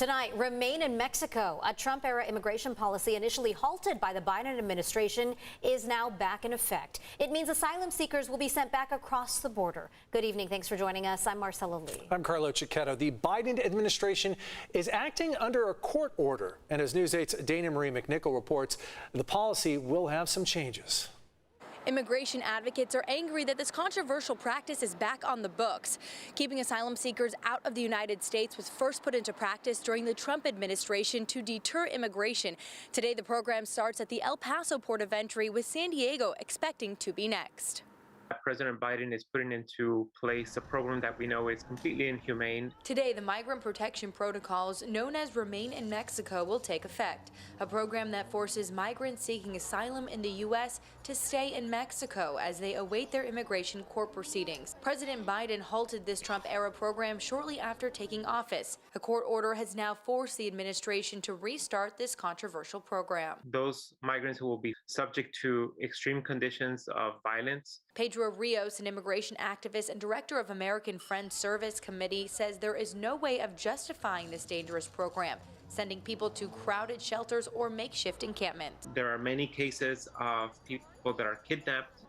Tonight, remain in Mexico. A Trump-era immigration policy initially halted by the Biden administration is now back in effect. It means asylum seekers will be sent back across the border. Good evening. Thanks for joining us. I'm Marcella Lee. I'm Carlo Cicchetto. The Biden administration is acting under a court order. And as News 8's Dana Marie McNichol reports, the policy will have some changes. Immigration advocates are angry that this controversial practice is back on the books. Keeping asylum seekers out of the United States was first put into practice during the Trump administration to deter immigration. Today, the program starts at the El Paso port of entry, with San Diego expecting to be next. President Biden is putting into place a program that we know is completely inhumane. Today, the migrant protection protocols known as Remain in Mexico will take effect, a program that forces migrants seeking asylum in the U.S. to stay in Mexico as they await their immigration court proceedings. President Biden halted this Trump-era program shortly after taking office. A court order has now forced the administration to restart this controversial program. Those migrants who will be subject to extreme conditions of violence. Pedro Rios, an immigration activist and director of American Friends Service Committee, says there is no way of justifying this dangerous program, sending people to crowded shelters or makeshift encampments. There are many cases of people that are kidnapped,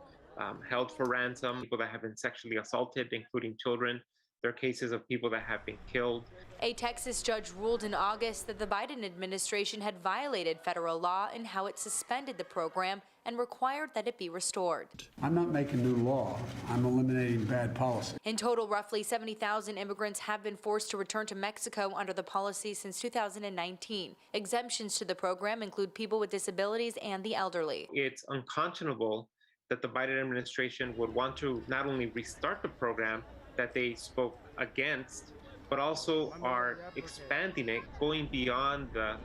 held for ransom, people that have been sexually assaulted, including children. There are cases of people that have been killed. A Texas judge ruled in August that the Biden administration had violated federal law in how it suspended the program and required that it be restored. I'm not making new law. I'm eliminating bad policy. In total, roughly 70,000 immigrants have been forced to return to Mexico under the policy since 2019. Exemptions to the program include people with disabilities and the elderly. It's unconscionable that the Biden administration would want to not only restart the program that they spoke against, but also are expanding it, going beyond the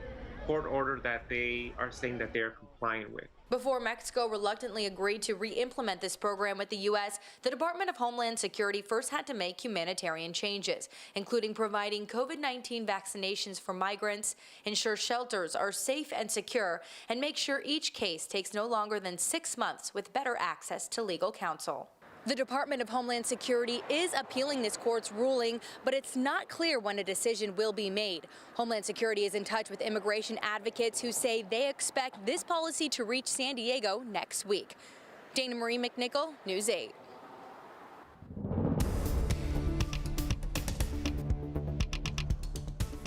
court order that they are saying that they are complying with. Before Mexico reluctantly agreed to re-implement this program with the U.S., the Department of Homeland Security first had to make humanitarian changes, including providing COVID-19 vaccinations for migrants, ensure shelters are safe and secure, and make sure each case takes no longer than 6 months with better access to legal counsel. The Department of Homeland Security is appealing this court's ruling, but it's not clear when a decision will be made. Homeland Security is in touch with immigration advocates who say they expect this policy to reach San Diego next week. Dana Marie McNichol, News 8.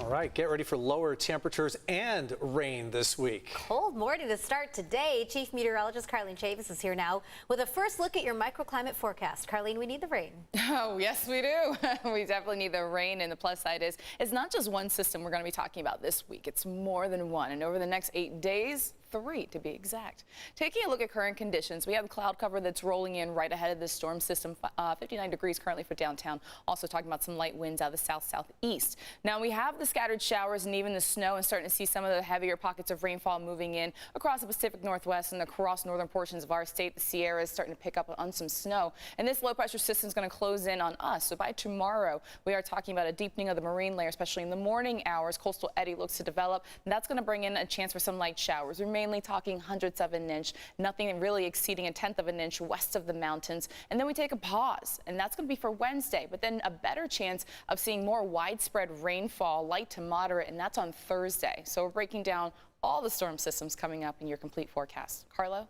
All right, get ready for lower temperatures and rain this week. Cold morning to start today. Chief Meteorologist Carlene Chavis is here now with a first look at your microclimate forecast. Carlene, we need the rain. Oh, yes, we do. We definitely need the rain, and the plus side is it's not just one system we're going to be talking about this week. It's more than one, and over the next 8 days, 3 to be exact. Taking a look at current conditions, we have cloud cover that's rolling in right ahead of this storm system. 59 degrees currently for downtown. Also talking about some light winds out of the south-southeast. Now we have the scattered showers and even the snow, and starting to see some of the heavier pockets of rainfall moving in across the Pacific Northwest and across northern portions of our state. The Sierra is starting to pick up on some snow, and this low pressure system is going to close in on us. So by tomorrow, we are talking about a deepening of the marine layer, especially in the morning hours. Coastal eddy looks to develop, and that's going to bring in a chance for some light showers. We're mainly talking hundredths of an inch, nothing really exceeding a tenth of an inch west of the mountains. And then we take a pause, and that's going to be for Wednesday, but then a better chance of seeing more widespread rainfall, light to moderate, and that's on Thursday. So we're breaking down all the storm systems coming up in your complete forecast. Carlo?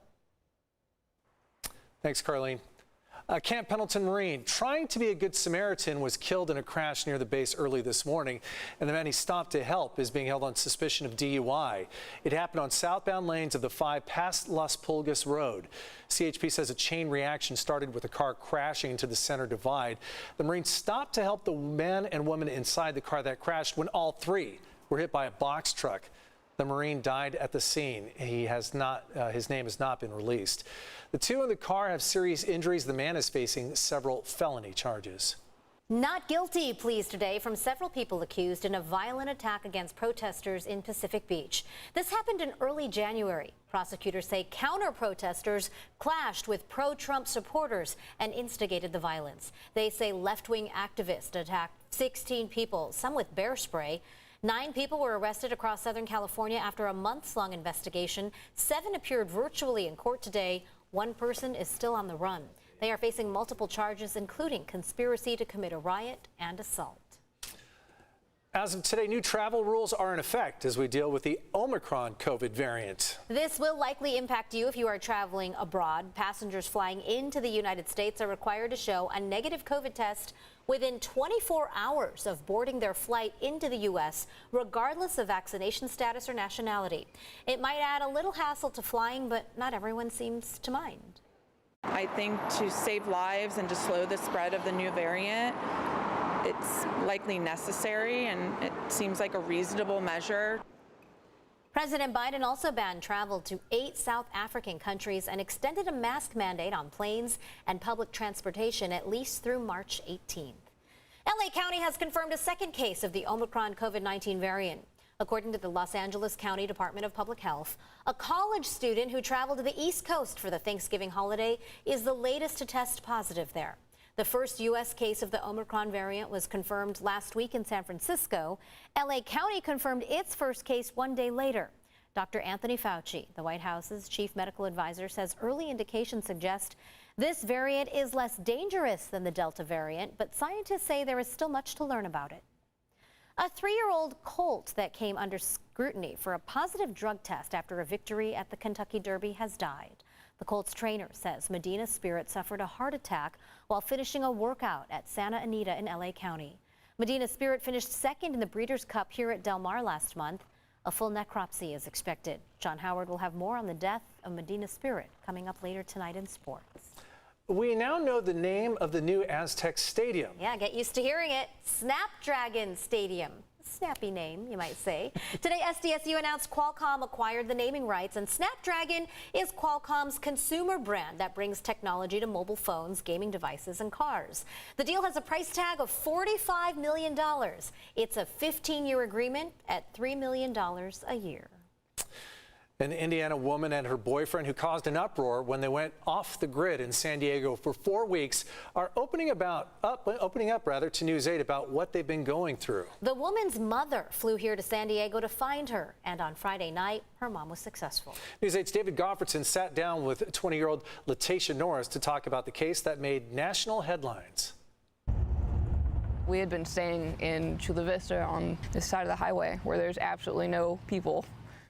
Thanks, Carlene. Camp Pendleton Marine, trying to be a good Samaritan, was killed in a crash near the base early this morning, and the man he stopped to help is being held on suspicion of DUI. It happened on southbound lanes of the 5 past Las Pulgas Road. CHP says a chain reaction started with a car crashing into the center divide. The Marine stopped to help the man and woman inside the car that crashed when all 3 were hit by a box truck. The Marine died at the scene. His name has not been released. The 2 in the car have serious injuries. The man is facing several felony charges. Not guilty pleas today from several people accused in a violent attack against protesters in Pacific Beach. This happened in early January. Prosecutors say counter-protesters clashed with pro-Trump supporters and instigated the violence. They say left-wing activists attacked 16 people, some with bear spray. 9 people were arrested across Southern California after a months-long investigation. 7 appeared virtually in court today. 1 person is still on the run. They are facing multiple charges, including conspiracy to commit a riot and assault. As of today, new travel rules are in effect as we deal with the Omicron COVID variant. This will likely impact you if you are traveling abroad. Passengers flying into the United States are required to show a negative COVID test within 24 hours of boarding their flight into the U.S., regardless of vaccination status or nationality. It might add a little hassle to flying, but not everyone seems to mind. I think to save lives and to slow the spread of the new variant, it's likely necessary, and it seems like a reasonable measure. President Biden also banned travel to 8 South African countries and extended a mask mandate on planes and public transportation at least through March 18th. LA County has confirmed a second case of the Omicron COVID-19 variant. According to the Los Angeles County Department of Public Health, a college student who traveled to the East Coast for the Thanksgiving holiday is the latest to test positive there. The first U.S. case of the Omicron variant was confirmed last week in San Francisco. LA County confirmed its first case one day later. Dr. Anthony Fauci, the White House's chief medical advisor, says early indications suggest this variant is less dangerous than the Delta variant, but scientists say there is still much to learn about it. A 3-year-old colt that came under scrutiny for a positive drug test after a victory at the Kentucky Derby has died. The colt's trainer says Medina Spirit suffered a heart attack while finishing a workout at Santa Anita in LA County. Medina Spirit finished second in the Breeders' Cup here at Del Mar last month. A full necropsy is expected. John Howard will have more on the death of Medina Spirit coming up later tonight in sports. We now know the name of the new Aztec Stadium. Yeah, get used to hearing it. Snapdragon Stadium. Snappy name, you might say. Today, SDSU announced Qualcomm acquired the naming rights, and Snapdragon is Qualcomm's consumer brand that brings technology to mobile phones, gaming devices, and cars. The deal has a price tag of $45 million. It's a 15-year agreement at $3 million a year. An Indiana woman and her boyfriend who caused an uproar when they went off the grid in San Diego for 4 weeks are opening up to News 8 about what they've been going through. The woman's mother flew here to San Diego to find her, and on Friday night, her mom was successful. News 8's David Goffredson sat down with 20-year-old Latacia Norris to talk about the case that made national headlines. We had been staying in Chula Vista on this side of the highway where there's absolutely no people.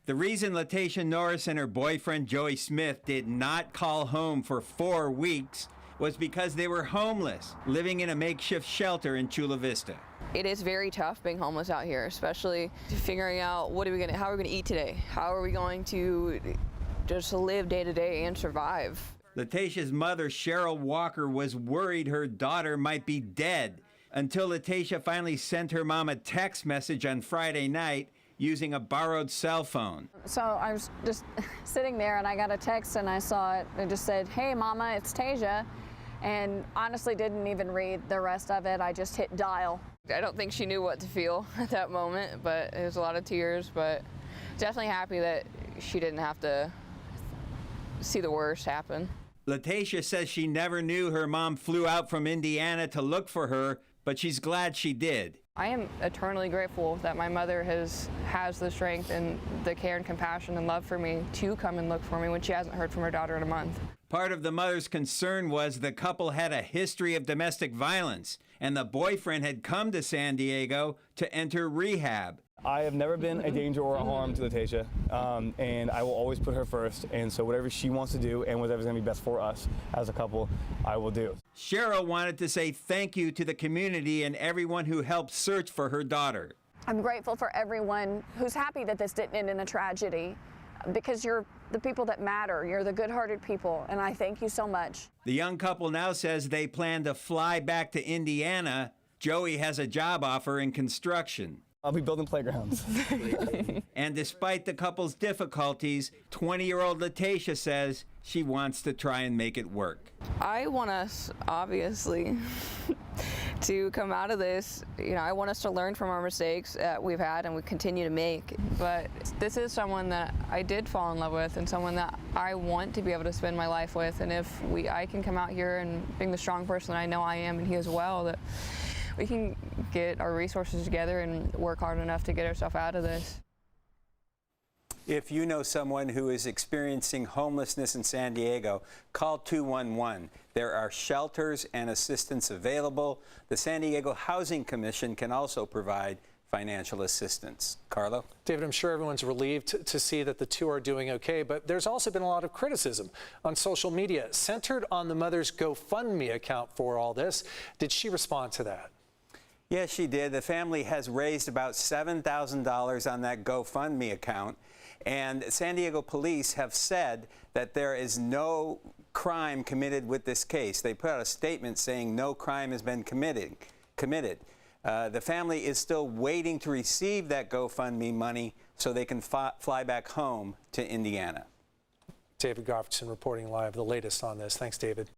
The reason Latacia Norris and her boyfriend Joey Smith did not call home for 4 weeks was because they were homeless, living in a makeshift shelter in Chula Vista. It is very tough being homeless out here, especially figuring out how are we going to eat today? How are we going to just live day to day and survive? Latacia's mother, Cheryl Walker, was worried her daughter might be dead until Latacia finally sent her mom a text message on Friday night using a borrowed cell phone. So I was just sitting there and I got a text and I saw it. It just said, "Hey mama, it's Tasia," and honestly didn't even read the rest of it. I just hit dial. I don't think she knew what to feel at that moment, but it was a lot of tears, but definitely happy that she didn't have to see the worst happen. Latacia says she never knew her mom flew out from Indiana to look for her, but she's glad she did. I am eternally grateful that my mother has the strength and the care and compassion and love for me to come and look for me when she hasn't heard from her daughter in a month. Part of the mother's concern was the couple had a history of domestic violence, and the boyfriend had come to San Diego to enter rehab. I have never been a danger or a harm to Latacia, and I will always put her first. And so whatever she wants to do and whatever's going to be best for us as a couple, I will do. Cheryl wanted to say thank you to the community and everyone who helped search for her daughter. I'm grateful for everyone who's happy that this didn't end in a tragedy, because you're the people that matter. You're the good-hearted people, and I thank you so much. The young couple now says they plan to fly back to Indiana. Joey has a job offer in construction. I'll be building playgrounds. And despite the couple's difficulties, 20-year-old Latacia says she wants to try and make it work. I want us, obviously, to come out of this. I want us to learn from our mistakes that we've had and we continue to make. But this is someone that I did fall in love with and someone that I want to be able to spend my life with. And if I can come out here and being the strong person I know I am, and he as well, that we can get our resources together and work hard enough to get ourselves out of this. If you know someone who is experiencing homelessness in San Diego, call 211. There are shelters and assistance available. The San Diego Housing Commission can also provide financial assistance. Carlo? David, I'm sure everyone's relieved to see that the two are doing okay, but there's also been a lot of criticism on social media centered on the mother's GoFundMe account for all this. Did she respond to that? Yes, she did. The family has raised about $7,000 on that GoFundMe account, and San Diego police have said that there is no crime committed with this case. They put out a statement saying no crime has been committed. The family is still waiting to receive that GoFundMe money so they can fly back home to Indiana. David Goffredson reporting live the latest on this. Thanks, David.